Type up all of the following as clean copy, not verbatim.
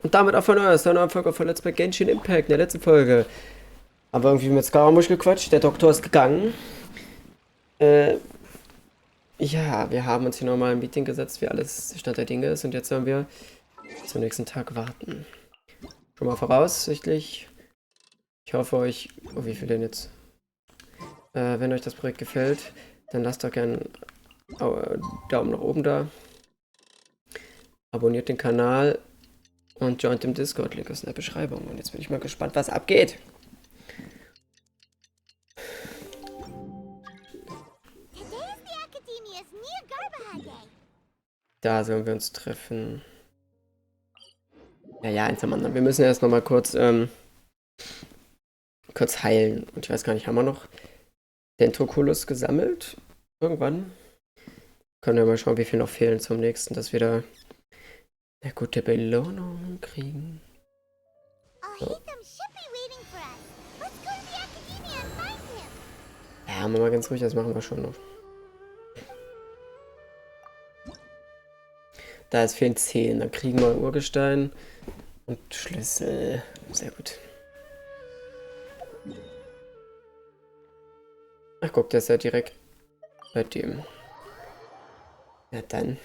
Und damit auch von euch, eine neue Folge von Let's Play Genshin Impact. In der letzten Folge haben wir irgendwie mit Scaramouche gequatscht. Der Doktor ist gegangen. Ja, wir haben uns hier nochmal ein Meeting gesetzt, wie alles Stand der Dinge ist. Und jetzt sollen wir zum nächsten Tag warten. Schon mal voraussichtlich. Ich hoffe euch... Oh, wie viel denn jetzt? Wenn euch das Projekt gefällt, dann lasst doch gerne Daumen nach oben da. Abonniert den Kanal. Und joint im Discord, Link ist in der Beschreibung. Und jetzt bin ich mal gespannt, was abgeht. Da sollen wir uns treffen. Ja, eins am anderen. Wir müssen erst noch mal kurz heilen. Und ich weiß gar nicht, haben wir noch den Trokulus gesammelt? Irgendwann? Können wir mal schauen, wie viel noch fehlen zum nächsten, dass wir da eine gute Belohnung kriegen. So. Ja, machen wir mal ganz ruhig, das machen wir schon noch. Da ist fehlen 10, dann kriegen wir Urgestein und Schlüssel. Sehr gut. Ach guck, der ist ja direkt bei dem. Ja dann.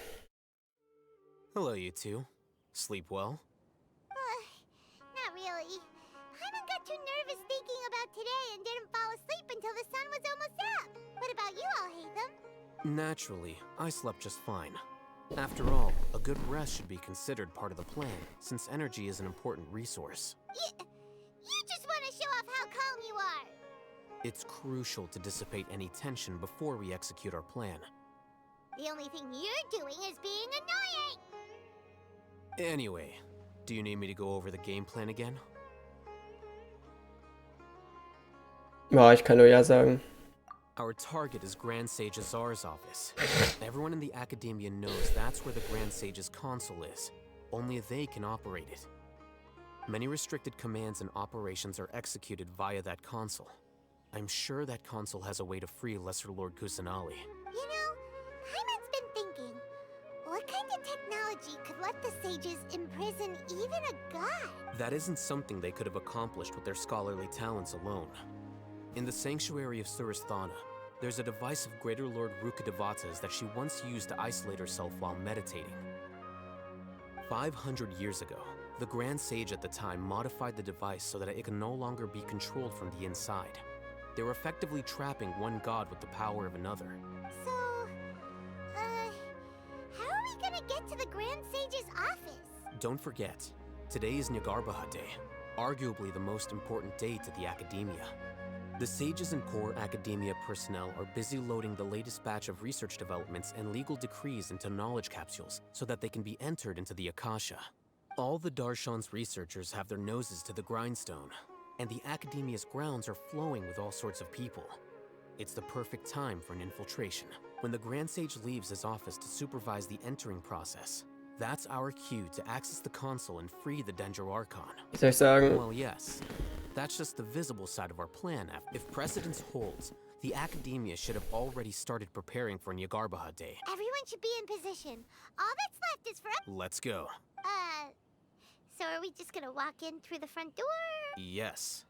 Hello, you two. Sleep well? Not really. Hyman got too nervous thinking about today and didn't fall asleep until the sun was almost up. What about you all, Hatham? Naturally, I slept just fine. After all, a good rest should be considered part of the plan, since energy is an important resource. You just want to show off how calm you are. It's crucial to dissipate any tension before we execute our plan. The only thing you're doing is being annoying. Anyway, do you need me to go over the game plan again? Ja, ich kann nur ja sagen. Our target is Grand Sage Azar's office. Everyone in the Academia knows that's where the Grand Sage's console is. Only they can operate it. Many restricted commands and operations are executed via that console. I'm sure that console has a way to free Lesser Lord Kusanali. You know, Hyman's been thinking, what kind of technology could let the sages imprison even a god? That isn't something they could have accomplished with their scholarly talents alone. In the Sanctuary of Suristhana, there's a device of Greater Lord Rukkhadevata's that she once used to isolate herself while meditating. 500 years ago, the Grand Sage at the time modified the device so that it can no longer be controlled from the inside. They were effectively trapping one god with the power of another. So, how are we gonna get to the Grand Sage's office? Don't forget, today is Nyargarbaha Day, arguably the most important day to the Academia. The Sages and core Academia personnel are busy loading the latest batch of research developments and legal decrees into knowledge capsules so that they can be entered into the Akasha. All the Darshan's researchers have their noses to the grindstone, and the Academia's grounds are flowing with all sorts of people. It's the perfect time for an infiltration. When the Grand Sage leaves his office to supervise the entering process, that's our cue to access the console and free the Dendro Archon. Wie soll ich sagen? Well, yes. That's just the visible side of our plan. If precedence holds, the Academia should have already started preparing for Nyargarbaha Day. Everyone should be in position. All that's left is for us. Let's go. So are we just gonna walk in through the front door? Yes.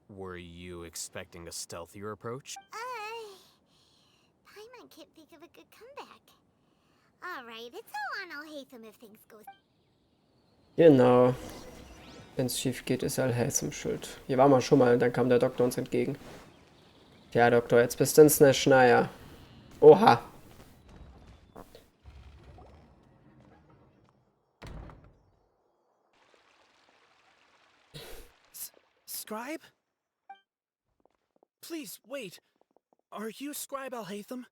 Were you expecting a stealthier approach? Paimon can't think of a good comeback. Alright, it's all on Al-Hatham if things go... Genau. Wenn es schief geht, ist Al-Hatham schuld. Hier waren wir schon mal und dann kam der Doktor uns entgegen. Ja, Doktor, jetzt bist du ein Schneier. Oha. Scribe? Please, wait. Are you Scribe Al-Hatham?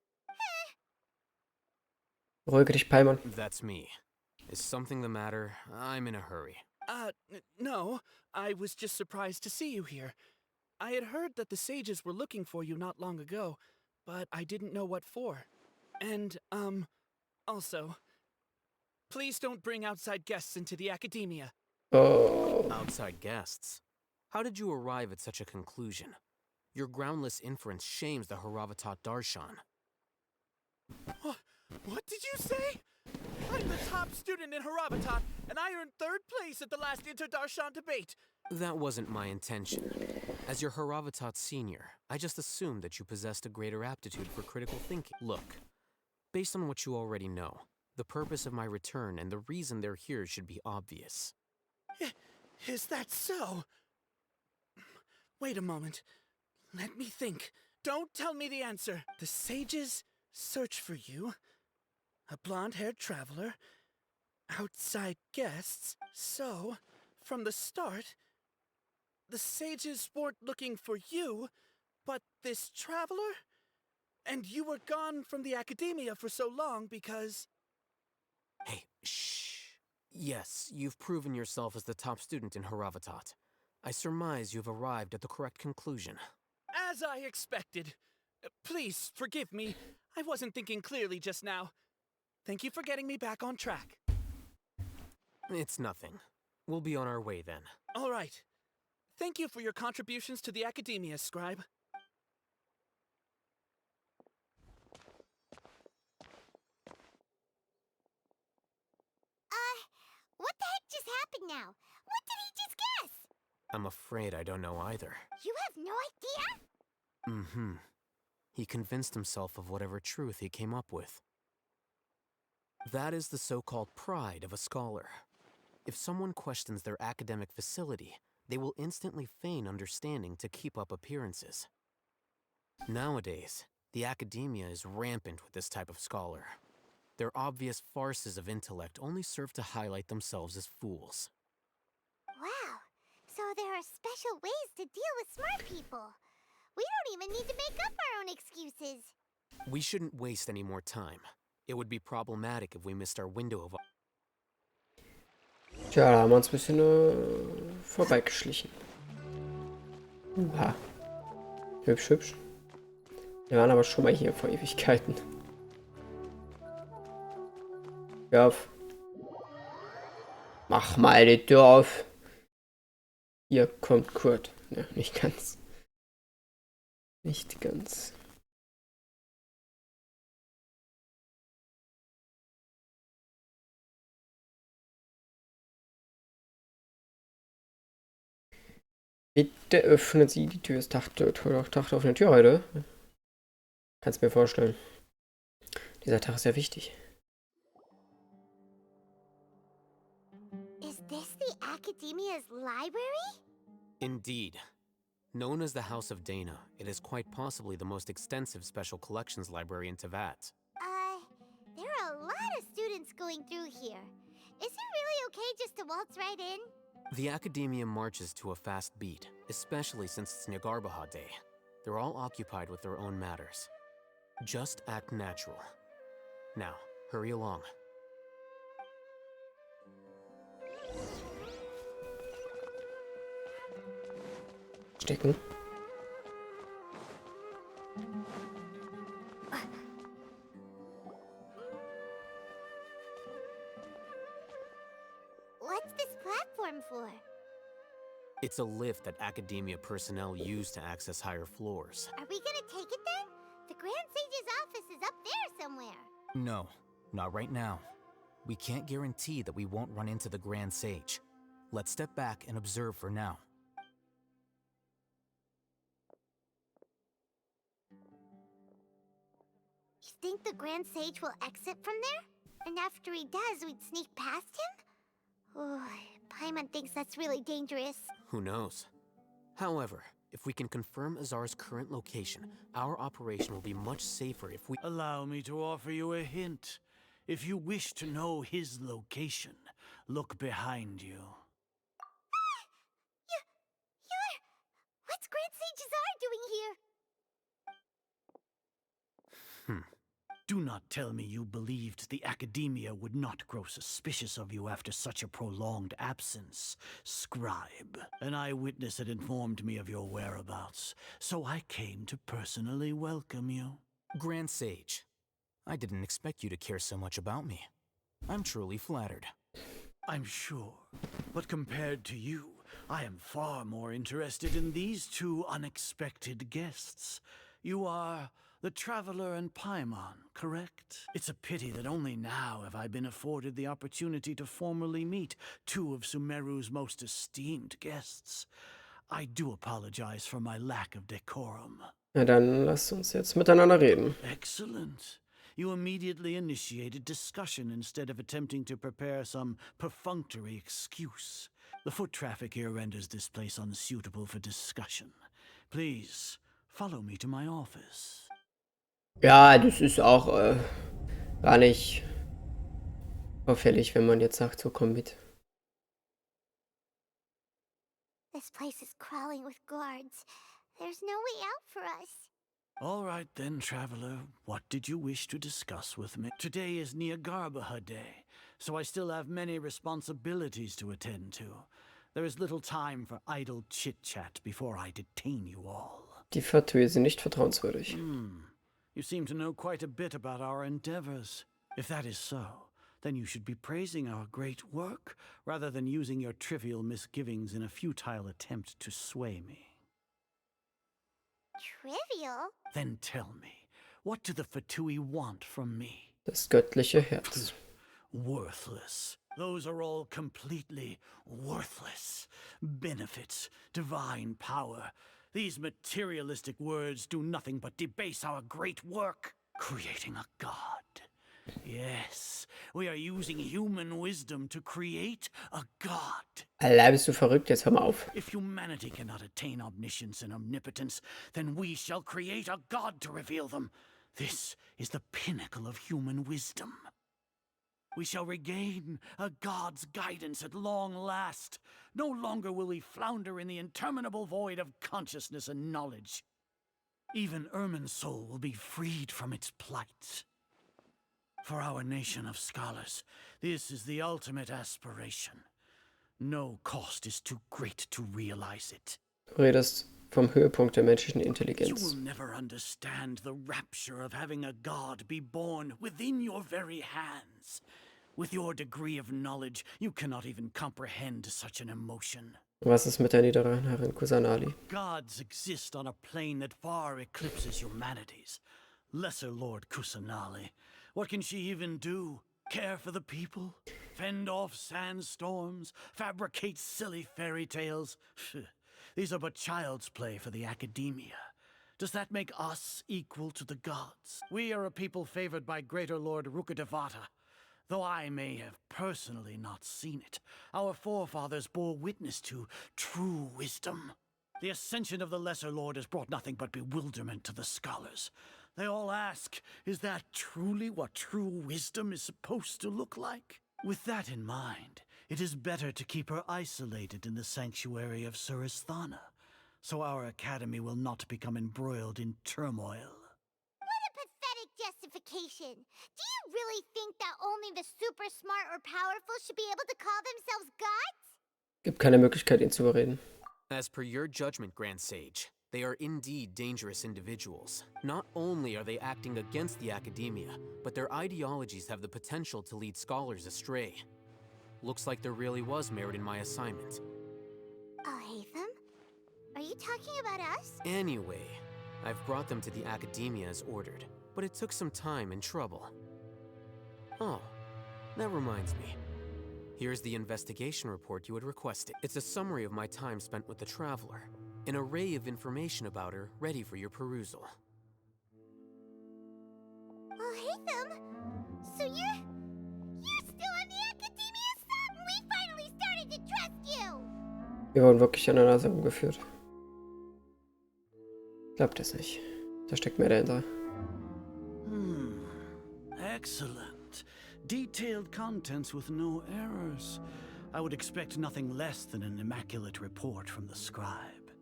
Beruhige dich, Paimon. That's me. Is something the matter? I'm in a hurry. No. I was just surprised to see you here. I had heard that the sages were looking for you not long ago, but I didn't know what for. And, also, please don't bring outside guests into the Academia. Oh. Outside guests? How did you arrive at such a conclusion? Your groundless inference shames the Haravatat Darshan. What did you say? I'm the top student in Haravatat, and I earned 3rd place at the last Inter-Darshan debate. That wasn't my intention. As your Haravatat senior, I just assumed that you possessed a greater aptitude for critical thinking. Look, based on what you already know, the purpose of my return and the reason they're here should be obvious. Is that so? Wait a moment. Let me think. Don't tell me the answer. The sages search for you. A blonde-haired traveler. Outside guests. So, from the start, the sages weren't looking for you, but this traveler? And you were gone from the academia for so long because... Hey, shh. Yes, you've proven yourself as the top student in Haravatat. I surmise you've arrived at the correct conclusion. As I expected. Please forgive me. I wasn't thinking clearly just now. Thank you for getting me back on track. It's nothing. We'll be on our way then. All right. Thank you for your contributions to the academia, Scribe. What the heck just happened now? What did he just guess? I'm afraid I don't know either. You have no idea? Mm-hmm. He convinced himself of whatever truth he came up with. That is the so-called pride of a scholar. If someone questions their academic facility, they will instantly feign understanding to keep up appearances. Nowadays, the academia is rampant with this type of scholar. Their obvious farces of intellect only serve to highlight themselves as fools. Wow. So there are special ways to deal with smart people. We don't even need to make up our own excuses. We shouldn't waste any more time. It would be problematic if we missed our window of... Tja, da haben wir uns ein bisschen vorbeigeschlichen. Hübsch, hübsch. Wir waren aber schon mal hier vor Ewigkeiten. Hör auf. Mach mal die Tür auf. Hier kommt Kurt. Ja, nicht ganz. Nicht ganz. Bitte öffnen Sie die Tür. Es dachte auf eine Tür heute. Kannst mir vorstellen. Dieser Tag ist sehr wichtig. Is this the Academia's library? Indeed. Known as the House of Dana, it is quite possibly the most extensive special collections library in Teyvat. There are a lot of students going through here. Is it really okay just to waltz right in? The Academia marches to a fast beat, especially since it's Nyargarbaha Day. They're all occupied with their own matters. Just act natural. Now, hurry along. Stecken. What's this platform for? It's a lift that Academia personnel use to access higher floors. Are we gonna take it then? The Grand Sage's office is up there somewhere. No, not right now. We can't guarantee that we won't run into the Grand Sage. Let's step back and observe for now. You think the Grand Sage will exit from there? And after he does, we'd sneak past him? Oh, Paimon thinks that's really dangerous. Who knows? However, if we can confirm Azar's current location, our operation will be much safer if we... Allow me to offer you a hint. If you wish to know his location, look behind you. What's Grand Sage Azar doing here? Do not tell me you believed the Academia would not grow suspicious of you after such a prolonged absence, Scribe. An eyewitness had informed me of your whereabouts, so I came to personally welcome you. Grand Sage, I didn't expect you to care so much about me. I'm truly flattered. I'm sure, but compared to you, I am far more interested in these two unexpected guests. You are the traveler and Paimon, correct? It's a pity that only now have I been afforded the opportunity to formally meet two of Sumeru's most esteemed guests. I do apologize for my lack of decorum. Na dann lass uns jetzt miteinander reden. Excellent. You immediately initiated discussion instead of attempting to prepare some perfunctory excuse. The foot traffic here renders this place unsuitable for discussion. Please, follow me to my office. Ja, das ist auch gar nicht auffällig, wenn man jetzt sagt, so komm mit. This place is crawling with guards. There's no way out for us. All right then, traveler. What did you wish to discuss with me? Today is Niagarbaha Day, so I still have many responsibilities to attend to. There is little time for idle chit-chat before I detain you all. Die Vertue sind nicht vertrauenswürdig. You seem to know quite a bit about our endeavors. If that is so, then you should be praising our great work rather than using your trivial misgivings in a futile attempt to sway me. Trivial? Then tell me, what do the Fatui want from me? Das göttliche Herz. Worthless. Those are all completely worthless. Benefits, divine power. These materialistic words do nothing but debase our great work. Creating a god. Yes, we are using human wisdom to create a god. Alter, bist du verrückt? Jetzt hör mal auf. If humanity cannot attain omniscience and omnipotence, then we shall create a god to reveal them. This is the pinnacle of human wisdom. We shall regain a god's guidance at long last. No longer will we flounder in the interminable void of consciousness and knowledge. Even Ermin's soul will be freed from its plight. For our nation of scholars, this is the ultimate aspiration. No cost is too great to realize it. Du redest vom Höhepunkt der menschlichen You Intelligenz. will never understand the rapture of having a god be born within your very hands. With your degree of knowledge, you cannot even comprehend such an emotion. Was ist mit der niederen Herrin Kusanali? Gods exist on a plane that far eclipses humanity's. Lesser Lord Kusanali. What can she even do? Care for the people? Fend off sandstorms? Fabricate silly fairy tales? These are but child's play for the academia. Does that make us equal to the gods? We are a people favored by Greater Lord Rukadevata. Though I may have personally not seen it, our forefathers bore witness to true wisdom. The ascension of the Lesser Lord has brought nothing but bewilderment to the scholars. They all ask, is that truly what true wisdom is supposed to look like? With that in mind, it is better to keep her isolated in the sanctuary of Suristhana, so our academy will not become embroiled in turmoil. What a pathetic justification. Do you really think that only the super smart or powerful should be able to call themselves gods? Gibt keine Möglichkeit, ihn zu überreden. As per your judgment, Grand Sage, they are indeed dangerous individuals. Not only are they acting against the academia, but their ideologies have the potential to lead scholars astray. Looks like there really was merit in my assignment. I'll hate them? Are you talking about us? Anyway, I've brought them to the academia as ordered, but it took some time and trouble. Oh, that reminds me. Here's the investigation report you had requested. It's a summary of my time spent with the Traveler. An array of information about her ready for your perusal. I'll hate them? So you're still on the academia side? We finally started to trust you! Wir wurden wirklich an der Nase rumgeführt. Glaubt es nicht. Da steckt mehr dahinter. Excellent. Detailed contents with no errors. I would expect nothing less than an immaculate report from the scribe.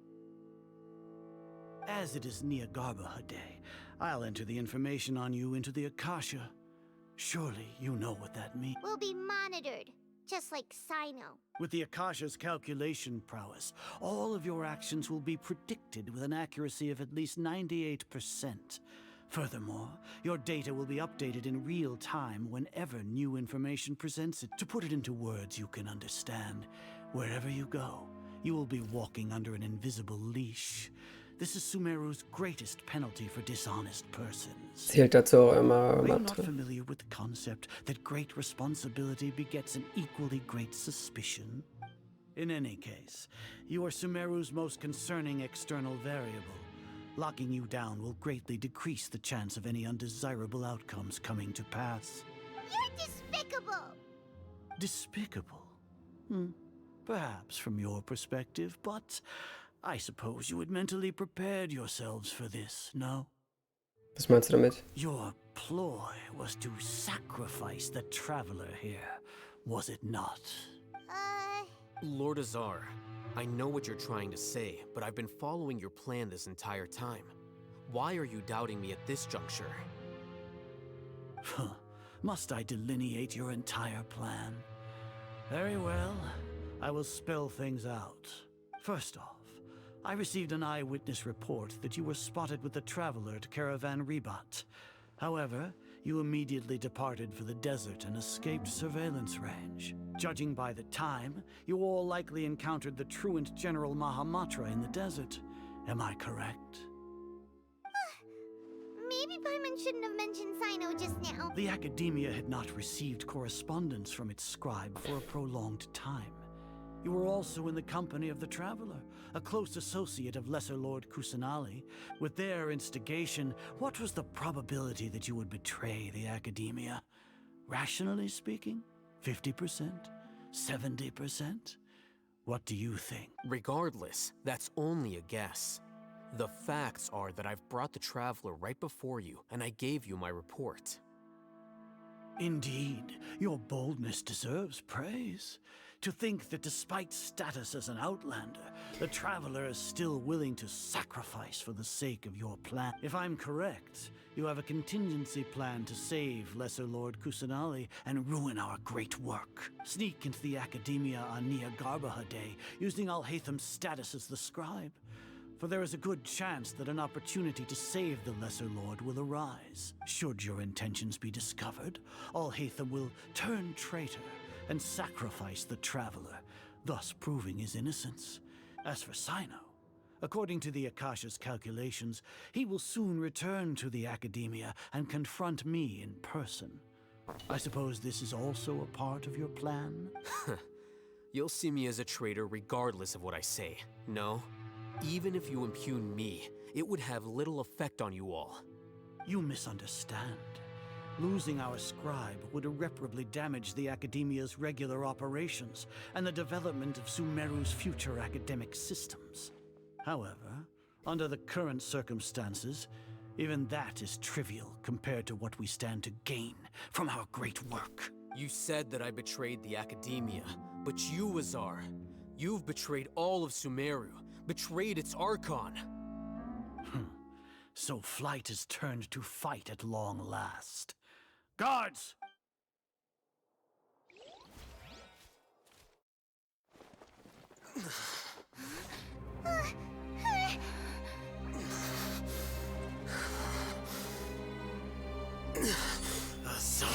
As it is Niagarbaha Day, I'll enter the information on you into the Akasha. Surely you know what that means. We'll be monitored, just like Sino. With the Akasha's calculation prowess, all of your actions will be predicted with an accuracy of at least 98%. Furthermore, your data will be updated in real time whenever new information presents it. To put it into words you can understand, wherever you go, you will be walking under an invisible leash. This is Sumeru's greatest penalty for dishonest persons. Zählt dazu auch immer Are you not Mathe. familiar with the concept that great responsibility begets an equally great suspicion? In any case, you are Sumeru's most concerning external variable. Locking you down will greatly decrease the chance of any undesirable outcomes coming to pass. You're despicable! Despicable? Perhaps from your perspective, but I suppose you had mentally prepared yourselves for this, no? Was meinst du damit? Your ploy was to sacrifice the traveler here, was it not? Lord Azar, I know what you're trying to say, but I've been following your plan this entire time. Why are you doubting me at this juncture? Must I delineate your entire plan? Very well. I will spell things out. First off, I received an eyewitness report that you were spotted with the traveler at Caravan Rebat. However, you immediately departed for the desert and escaped surveillance range. Judging by the time, you all likely encountered the truant General Mahamatra in the desert. Am I correct? Maybe Paimon shouldn't have mentioned Sino just now. The Academia had not received correspondence from its scribe for a prolonged time. You were also in the company of the Traveler, a close associate of Lesser Lord Kusanali. With their instigation, what was the probability that you would betray the Academia? Rationally speaking, 50%? 70%? What do you think? Regardless, that's only a guess. The facts are that I've brought the Traveler right before you, and I gave you my report. Indeed, your boldness deserves praise. To think that despite status as an outlander, the Traveler is still willing to sacrifice for the sake of your plan. If I'm correct, you have a contingency plan to save Lesser Lord Kusanali and ruin our great work. Sneak into the Academia on Nia Garbaha Day, using Alhaitham's status as the scribe. For there is a good chance that an opportunity to save the Lesser Lord will arise. Should your intentions be discovered, Alhaitham will turn traitor and sacrifice the Traveler, thus proving his innocence. As for Sino, according to the Akasha's calculations, he will soon return to the Academia and confront me in person. I suppose this is also a part of your plan? You'll see me as a traitor regardless of what I say. No? Even if you impugn me, it would have little effect on you all. You misunderstand. Losing our scribe would irreparably damage the Academia's regular operations and the development of Sumeru's future academic systems. However, under the current circumstances, even that is trivial compared to what we stand to gain from our great work. You said that I betrayed the Academia, but you, Azar, you've betrayed all of Sumeru, betrayed its Archon. So flight has turned to fight at long last. Guards! Azar.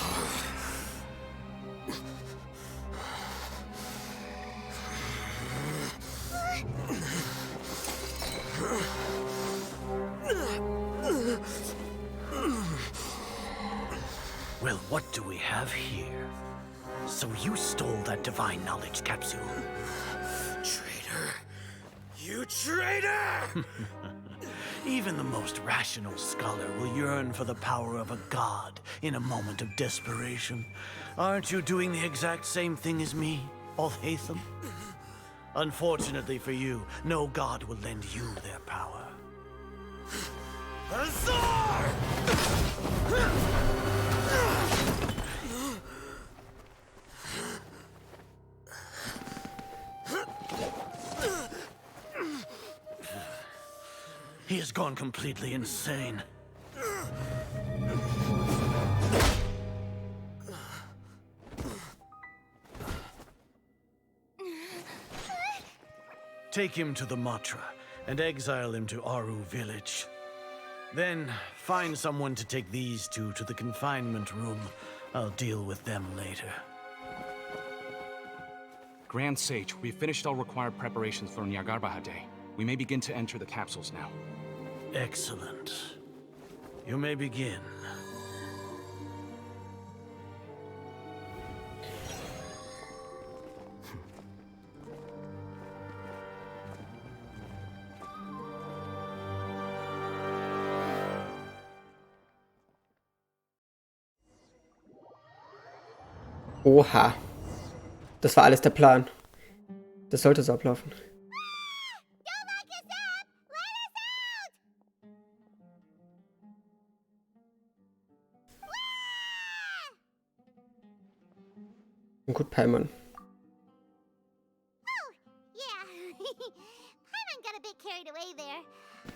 Well, what do we have here? So you stole that divine knowledge capsule? Traitor. You traitor! Even the most rational scholar will yearn for the power of a god in a moment of desperation. Aren't you doing the exact same thing as me, Alhaitham? Unfortunately for you, no god will lend you their power. Azar! He has gone completely insane. Take him to the Matra and exile him to Aru village. Then find someone to take these two to the confinement room. I'll deal with them later. Grand Sage, we've finished all required preparations for Nyargarbaha Day. We may begin to enter the capsules now. Excellent. You may begin. Oha. Das war alles der Plan. Das sollte so ablaufen. Don't lock us up! Let us out! Und gut, Paimon. Oh, yeah. Paimon got a bit carried away there.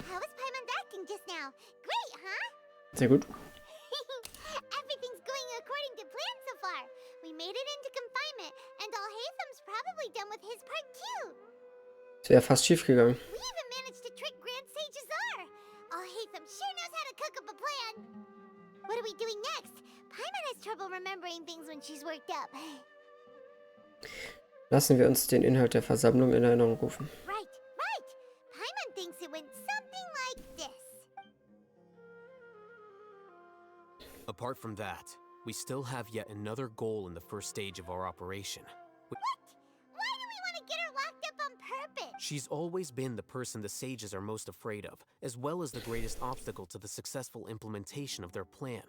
How was Paimon's acting just now? Great, huh? Sehr gut. Everything's going according to plan so far. We made it into confinement, and Alhaitham's probably done with his part too. Es wäre fast schief gegangen. We even managed to trick Grand Sage Azar. Alhaitham sure knows how to cook up a plan. What are we doing next? Paimon has trouble remembering things when she's worked up. Lassen wir uns den Inhalt der Versammlung in Erinnerung rufen. Right, right. Paimon thinks it went something like this. Apart from that, we still have yet another goal in the first stage of our operation. What? Why do we want to get her locked up on purpose? She's always been the person the sages are most afraid of, as well as the greatest obstacle to the successful implementation of their plan.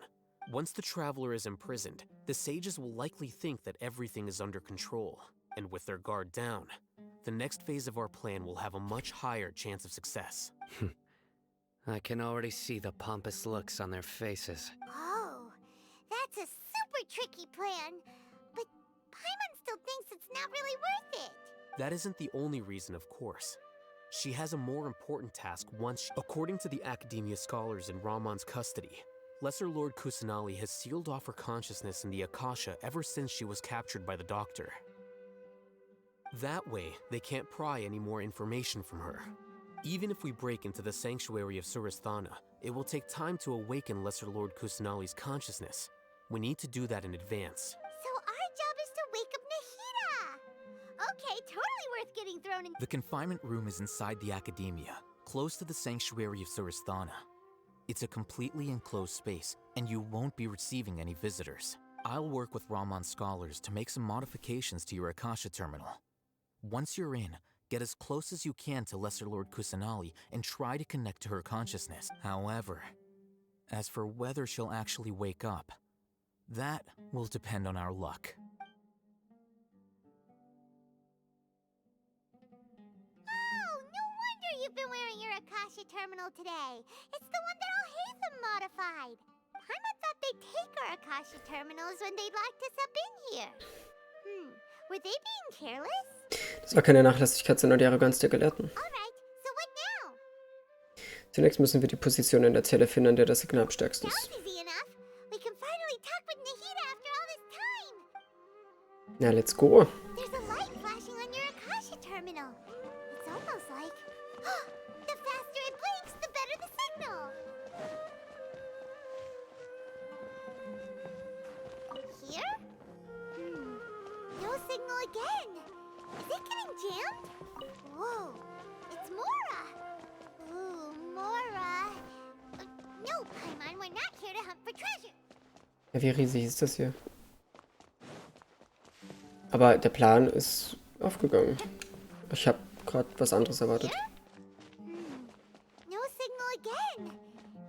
Once the traveler is imprisoned, the sages will likely think that everything is under control, and with their guard down, the next phase of our plan will have a much higher chance of success. I can already see the pompous looks on their faces. Oh, that's a super tricky plan. But Paimon still thinks it's not really worth it. That isn't the only reason, of course. She has a more important task according to the Academia scholars in Ramon's custody, Lesser Lord Kusanali has sealed off her consciousness in the Akasha ever since she was captured by the Doctor. That way, they can't pry any more information from her. Even if we break into the sanctuary of Surasthana, it will take time to awaken Lesser Lord Kusanali's consciousness. We need to do that in advance. So our job is to wake up Nahida! Okay, totally worth getting thrown in. The confinement room is inside the Academia, close to the sanctuary of Surasthana. It's a completely enclosed space, and you won't be receiving any visitors. I'll work with Ramon's scholars to make some modifications to your Akasha terminal. Once you're in, get as close as you can to Lesser Lord Kusanali and try to connect to her consciousness. However, as for whether she'll actually wake up, that will depend on our luck. Oh, no wonder you've been wearing your Akasha terminal today. It's the one that Alhaitham modified. Paimon thought they'd take our Akasha terminals when they locked us up in here. Were they being careless? Das war keine Nachlässigkeit, sondern die Arroganz der Gelehrten. Alright, so what now? Zunächst müssen wir die Position in der Zelle finden, an der das Signal am stärksten ist. Sounds easy enough. We can finally talk with Nahida after all this time. Na, let's go. There's a light flashing on your Akasha terminal. It's almost like... the faster it blinks, the better the signal. Here? No signal again. Is it getting jammed? Whoa, it's Mora. Ooh, Mora. No, Paimon, we're not here to hunt for treasure. Ja, wie riesig ist das hier? Aber der Plan ist aufgegangen. Ich habe gerade was anderes erwartet. No signal again.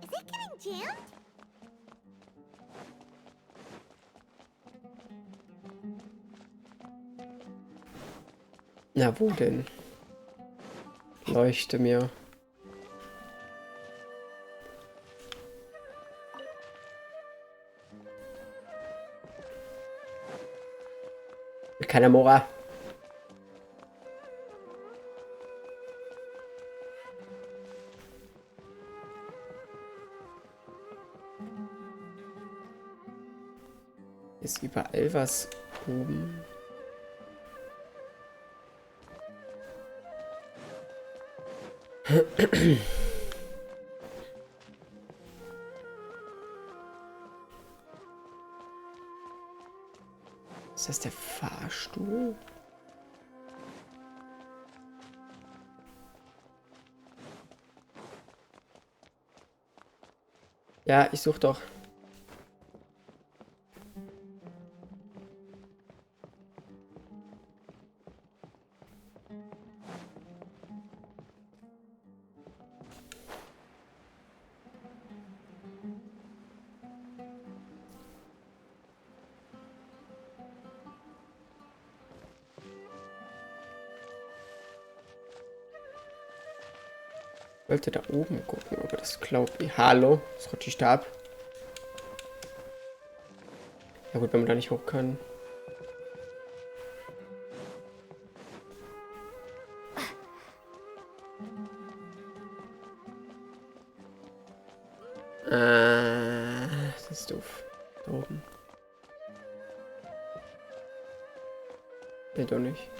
Is it getting jammed? Na, wo denn? Leuchte mir. Keiner Mora. Ist überall was oben? Ist das der Fahrstuhl? Ja, ich suche doch. Ich wollte da oben gucken, aber das glaubt ihr. Hallo, das rutscht ich da ab. Ja gut, wenn man da nicht hoch kann. Das ist doof. Da oben. Nee, doch nicht.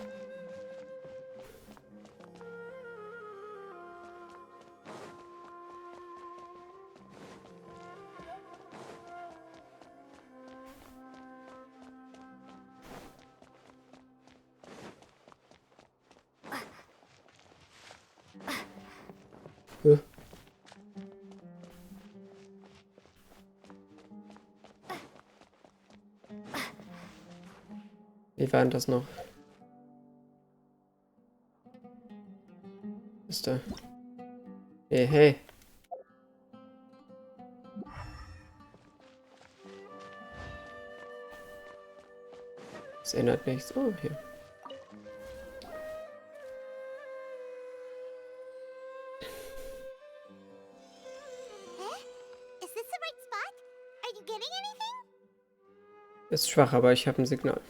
Huh. Wie war denn das noch? Ist da? Hey, hey. Das ändert nichts. Oh, hier. Is this the right spot? Are you getting anything? Ist schwach, aber ich habe ein Signal.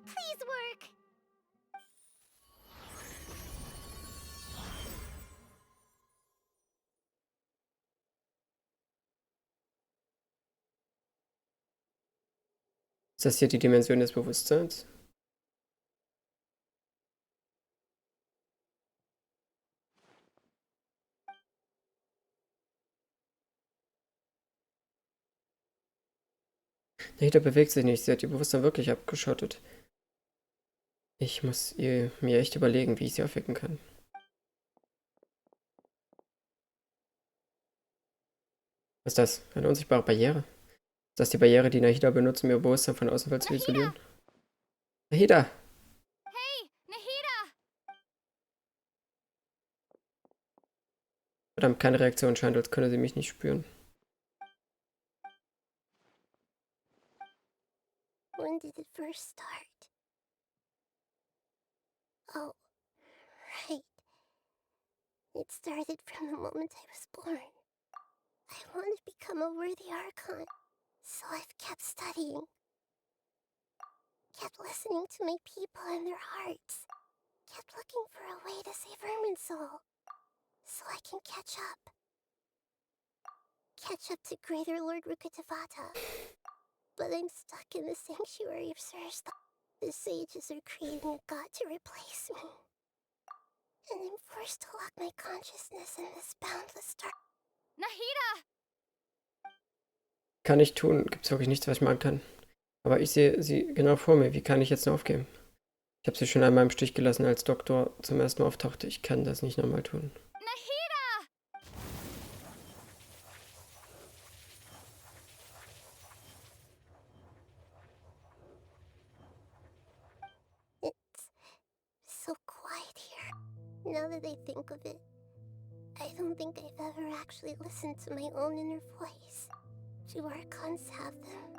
Please work. Ist das hier die Dimension des Bewusstseins? Nee, da bewegt sich nicht. Sie hat ihr Bewusstsein wirklich abgeschottet. Ich muss mir echt überlegen, wie ich sie aufwecken kann. Was ist das? Eine unsichtbare Barriere? Ist das die Barriere, die Nahida benutzt, um ihr Bewusstsein von der Außenwelt zu isolieren? Nahida! Hey, Nahida! Verdammt, keine Reaktion. Scheint, als könne sie mich nicht spüren. When did it first start? Oh, right. It started from the moment I was born. I want to become a worthy Archon, so I've kept studying. Kept listening to my people and their hearts. Kept looking for a way to save Irminsul, so I can catch up. Catch up to Greater Lord Rukkhadevata. But I'm stuck in the sanctuary of Sursta. The sages are creating a god to replace me. And I'm forced to lock my consciousness in this boundless dark. Nahida! Kann ich tun. Gibt es wirklich nichts, was ich machen kann. Aber ich sehe sie genau vor mir. Wie kann ich jetzt nur aufgeben? Ich habe sie schon einmal im Stich gelassen, als Doktor zum ersten Mal auftauchte. Ich kann das nicht nochmal tun. Nahida! It's so quiet here. Now that I think of it, I don't think I've ever actually listened to my own inner voice. Do Archons have them?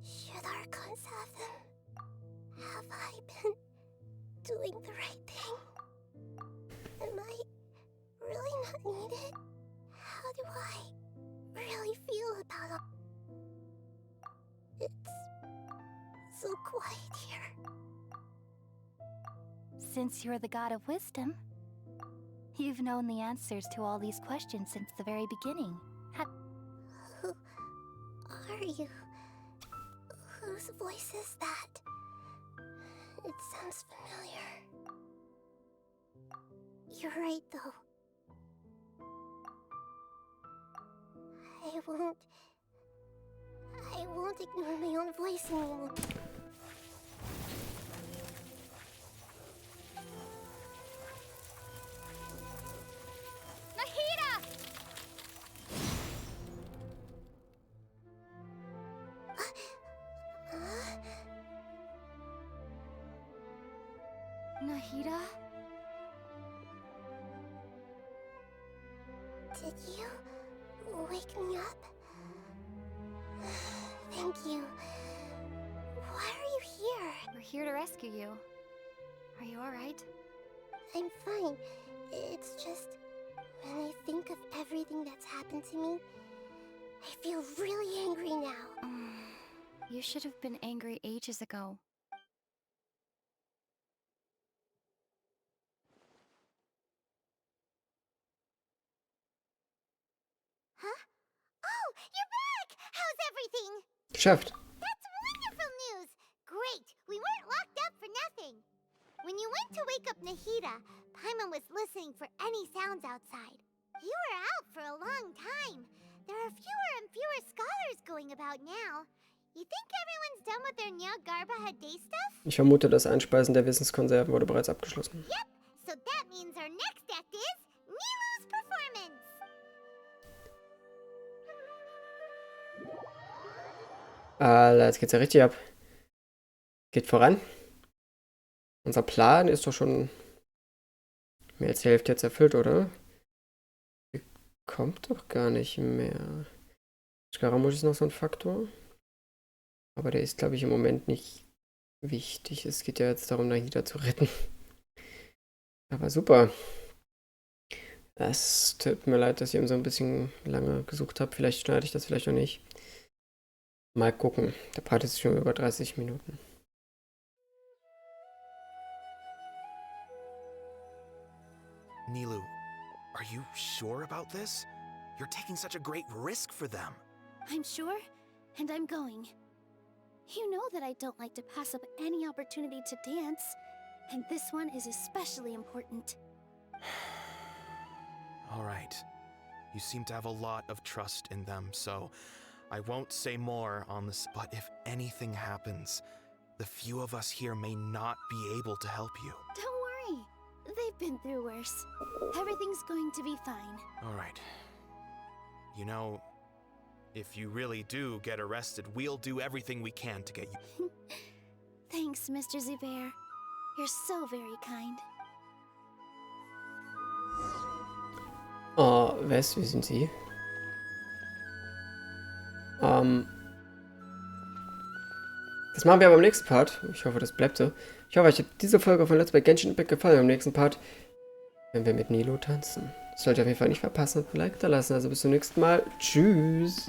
Should Archons have them? Have I been doing the right thing? Am I really not needed? How do I really feel about it? It's so quiet here. Since you're the god of wisdom, you've known the answers to all these questions since the very beginning. Who are you? Whose voice is that? It sounds familiar. You're right, though. I won't ignore my own voice anymore. Nahida! Nahida? Did you wake me up? Thank you. Why are you here? We're here to rescue you. Are you alright? I'm fine. It's just when I think of everything that's happened to me, I feel really angry now. You should have been angry ages ago. Huh? Oh, you're back! How's everything? Geschafft. That's wonderful news! Great! We weren't locked up for nothing. When you went to wake up Nahida, Paimon was listening for any sounds outside. You were out for a long time. There are fewer and fewer scholars going about now. You think everyone's done with their Garbaha Day stuff? Ich vermute, das Einspeisen der Wissenskonserven wurde bereits abgeschlossen. Yep, so that means our next act is Nilu's performance. Alter, jetzt geht's ja richtig ab. Geht voran. Unser Plan ist doch schon mehr als die Hälfte jetzt erfüllt, oder? Hier kommt doch gar nicht mehr. Scaramouche ist noch so ein Faktor. Aber der ist, glaube ich, im Moment nicht wichtig. Es geht ja jetzt darum, Nahida zu retten. Aber super. Es tut mir leid, dass ich eben so ein bisschen lange gesucht habe. Vielleicht schneide ich das, vielleicht auch nicht. Mal gucken. Der Part ist schon über 30 Minuten. Nilu, are you sure about this? You're taking such a great risk for them. I'm sure, and I'm going. You know that I don't like to pass up any opportunity to dance, and this one is especially important. All right. You seem to have a lot of trust in them, so I won't say more on this. But if anything happens, the few of us here may not be able to help you. Don't worry. They've been through worse. Everything's going to be fine. All right. You know, if you really do get arrested, we'll do everything we can to get you. Thanks, Mr. Zubair. You're so very kind. Oh, was? Wie sind Sie? Das machen wir aber im nächsten Part. Ich hoffe, das bleibt so. Ich hoffe, euch hat diese Folge von Let's Play Genshin Impact gefallen. Im nächsten Part werden wir mit Nilo tanzen. Das solltet ihr auf jeden Fall nicht verpassen und ein Like da lassen. Also bis zum nächsten Mal. Tschüss.